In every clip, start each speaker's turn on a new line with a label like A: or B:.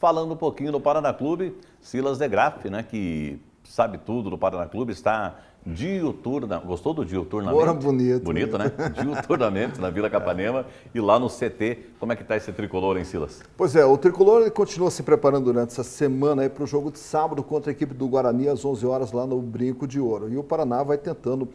A: falando um pouquinho do Paraná Clube. Silas de Graff, né, que sabe tudo do Paraná Clube, está diuturnamente. Gostou do diuturnamente?
B: Bora bonito.
A: Bonito, né? Diuturnamente na Vila Capanema e lá no CT. Como é que está esse tricolor, hein, Silas?
B: Pois é, o tricolor ele continua se preparando durante essa semana para o jogo de sábado contra a equipe do Guarani às 11 horas lá no Brinco de Ouro. E o Paraná vai tentando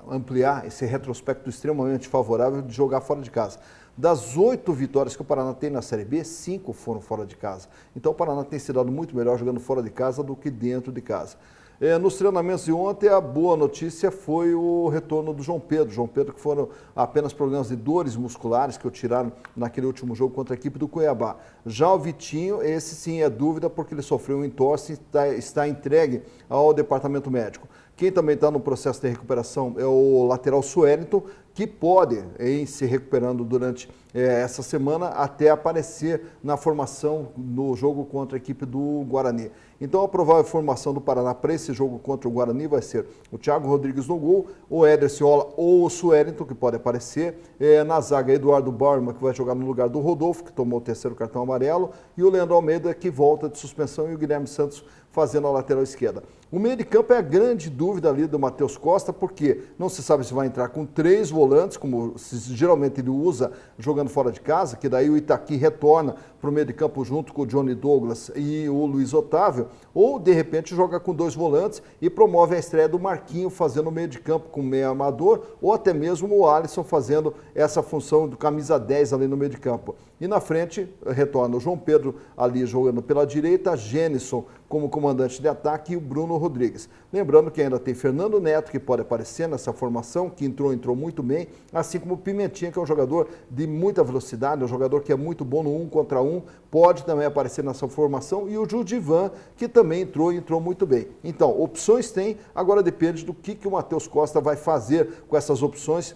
B: ampliar esse retrospecto extremamente favorável de jogar fora de casa. Das 8 vitórias que o Paraná tem na Série B, 5 foram fora de casa. Então o Paraná tem se dado muito melhor jogando fora de casa do que dentro de casa. Nos treinamentos de ontem, a boa notícia foi o retorno do João Pedro. João Pedro, que foram apenas problemas de dores musculares que o tiraram naquele último jogo contra a equipe do Cuiabá. Já o Vitinho, esse sim é dúvida, porque ele sofreu um entorse e está entregue ao departamento médico. Quem também está no processo de recuperação é o lateral Suelton, que pode ir se recuperando durante essa semana até aparecer na formação no jogo contra a equipe do Guarani. Então a provável formação do Paraná para esse jogo contra o Guarani vai ser o Thiago Rodrigues no gol, o Éder Ciola ou o Suelton, que pode aparecer, na zaga Eduardo Bauerman, que vai jogar no lugar do Rodolfo, que tomou o 3º cartão amarelo, e o Leandro Almeida, que volta de suspensão, e o Guilherme Santos fazendo a lateral esquerda. O meio de campo é a grande dúvida ali do Matheus Costa, porque não se sabe se vai entrar com 3 volantes, como geralmente ele usa jogando fora de casa, que daí o Itaqui retorna para o meio de campo junto com o Johnny Douglas e o Luiz Otávio, ou de repente joga com 2 volantes e promove a estreia do Marquinho fazendo o meio de campo com meio armador, ou até mesmo o Alisson fazendo essa função do camisa 10 ali no meio de campo. E na frente retorna o João Pedro ali jogando pela direita, Gênison como comandante de ataque e o Bruno Rodrigues. Lembrando que ainda tem Fernando Neto, que pode aparecer nessa formação, que entrou muito bem, assim como o Pimentinha, que é um jogador de muita velocidade, um jogador que é muito bom no 1 contra 1, pode também aparecer nessa formação, e o Judivan, que também entrou muito bem. Então, opções tem, agora depende do que o Matheus Costa vai fazer com essas opções,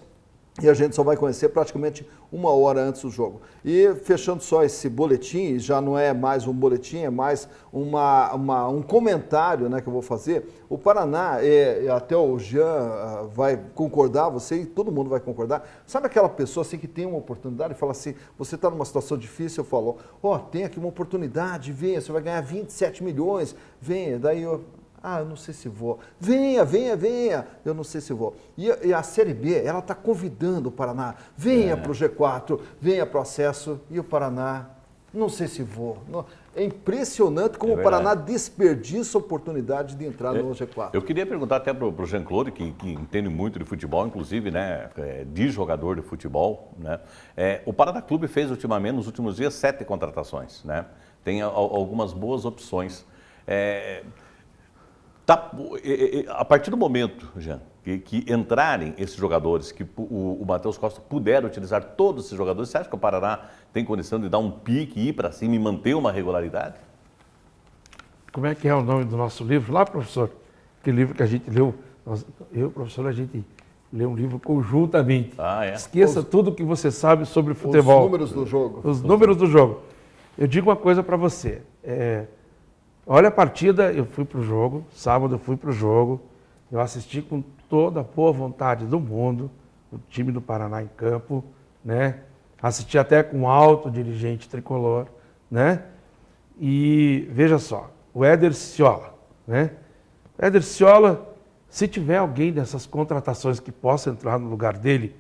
B: e a gente só vai conhecer praticamente 1 hora antes do jogo. E fechando só esse boletim, já não é mais um boletim, é mais um comentário, né, que eu vou fazer. O Paraná, até o Jean vai concordar, você e todo mundo vai concordar. Sabe aquela pessoa assim, que tem uma oportunidade e fala assim, você está numa situação difícil, eu falo, tem aqui uma oportunidade, venha, você vai ganhar 27 milhões, venha. Daí eu não sei se vou. Venha, eu não sei se vou. E a Série B, ela está convidando o Paraná. Venha para o G4, venha para o acesso. E o Paraná, não sei se vou. É impressionante como o Paraná desperdiça a oportunidade de entrar no G4.
A: Eu queria perguntar até para o Jean-Claude, que entende muito de futebol, inclusive, né, de jogador de futebol, né? O Paraná Clube fez ultimamente, nos últimos dias, 7 contratações, né? Tem algumas boas opções. A partir do momento, Jean, que entrarem esses jogadores, que o Matheus Costa puder utilizar todos esses jogadores, você acha que o Paraná tem condição de dar um pique, ir para cima e manter uma regularidade?
C: Como é que é o nome do nosso livro lá, professor? Aquele livro que a gente leu, eu, professor, a gente lê um livro conjuntamente. Esqueça tudo que você sabe sobre futebol.
B: Os números do jogo.
C: Os números do jogo. Eu digo uma coisa para você. Olha a partida, eu fui para o jogo, sábado eu fui para o jogo, eu assisti com toda a boa vontade do mundo, o time do Paraná em campo, né? Assisti até com alto dirigente tricolor, né? E veja só, o Éder Ciola, né? O Éder Ciola, se tiver alguém dessas contratações que possa entrar no lugar dele,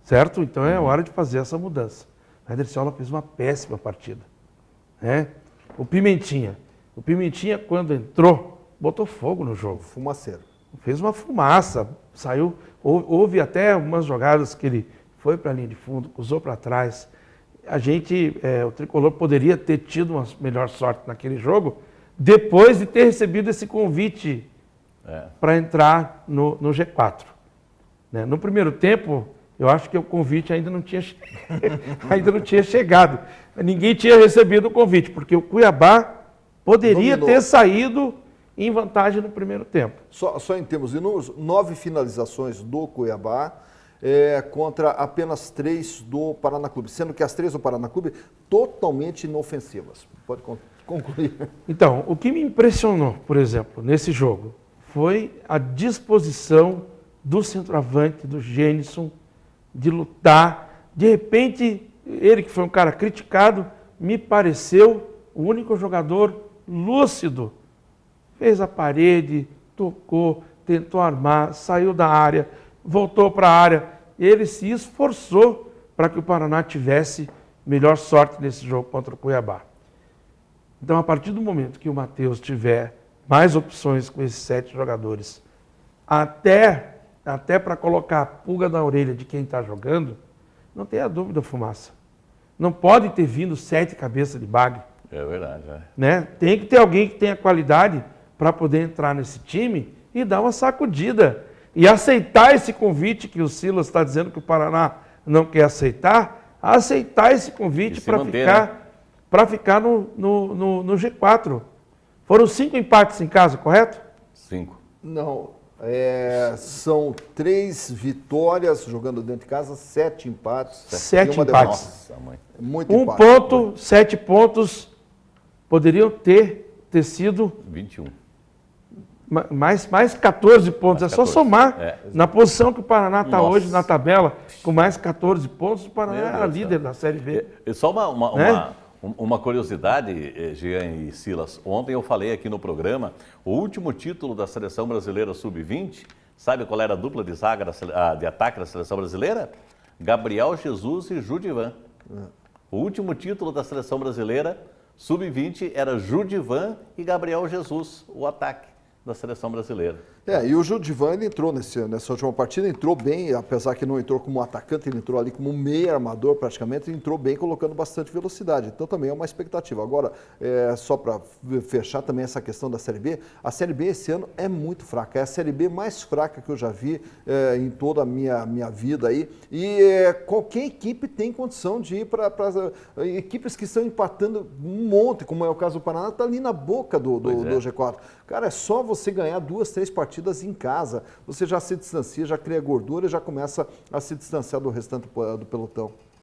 C: certo? Então é hora de fazer essa mudança. O Éder Ciola fez uma péssima partida, né? O Pimentinha, quando entrou, botou fogo no jogo.
B: Fumaceiro.
C: Fez uma fumaça, saiu. Houve até umas jogadas que ele foi para a linha de fundo, cruzou para trás. O Tricolor poderia ter tido uma melhor sorte naquele jogo, depois de ter recebido esse convite para entrar no G4. Né? No primeiro tempo, eu acho que o convite ainda não tinha chegado. Ninguém tinha recebido o convite, porque o Cuiabá poderia ter saído em vantagem no primeiro tempo.
B: Só em termos de números, 9 finalizações do Cuiabá contra apenas 3 do Paraná Clube, sendo que as 3 do Paraná Clube totalmente inofensivas. Pode concluir.
C: Então, o que me impressionou, por exemplo, nesse jogo, foi a disposição do centroavante, do Gênison, de lutar. De repente, ele que foi um cara criticado, me pareceu o único jogador lúcido. Fez a parede, tocou, tentou armar, saiu da área, voltou para a área. Ele se esforçou para que o Paraná tivesse melhor sorte nesse jogo contra o Cuiabá. Então, a partir do momento que o Matheus tiver mais opções com esses 7 jogadores, até para colocar a pulga na orelha de quem está jogando, não tenha dúvida, Fumaça. Não pode ter vindo 7 cabeças de bagre.
A: É verdade,
C: Né? Tem que ter alguém que tenha qualidade para poder entrar nesse time e dar uma sacudida. E aceitar esse convite que o Silas está dizendo que o Paraná não quer aceitar, aceitar esse convite para ficar no G4. Foram 5 empates em casa, correto?
A: 5.
B: Não, são 3 vitórias jogando dentro de casa, 7 empates.
C: 7 empates.
A: Nossa, mãe.
B: Muito
C: 1
B: empate.
C: ponto, 7 pontos poderiam ter sido
A: 21.
C: mais 14 pontos.
A: Mais
C: É só
A: 14.
C: somar.
A: É.
C: Na posição que o Paraná está
A: Nossa.
C: hoje na tabela, com mais 14 pontos, o Paraná
A: Meu
C: é a
A: Deus do
C: líder
A: céu.
C: da Série B.
A: E só
C: Né?
A: uma curiosidade, Jean e Silas. Ontem eu falei aqui no programa, o último título da Seleção Brasileira Sub-20, sabe qual era a dupla de zaga de ataque da Seleção Brasileira? Gabriel Jesus e Judivan. O último título da Seleção Brasileira Sub-20 era Judivan e Gabriel Jesus, o ataque da Seleção Brasileira.
B: E o Judivan, ele entrou nessa última partida, entrou bem, apesar que não entrou como atacante, ele entrou ali como meio armador praticamente, entrou bem colocando bastante velocidade, então também é uma expectativa. Agora, só para fechar também essa questão da Série B, a Série B esse ano é muito fraca, é a Série B mais fraca que eu já vi em toda a minha vida aí, e qualquer equipe tem condição de ir para equipes que estão empatando um monte, como é o caso do Paraná, está ali na boca do G4. Cara, é só você ganhar 2, 3 partidas em casa, você já se distancia, já cria gordura e já começa a se distanciar do restante do pelotão.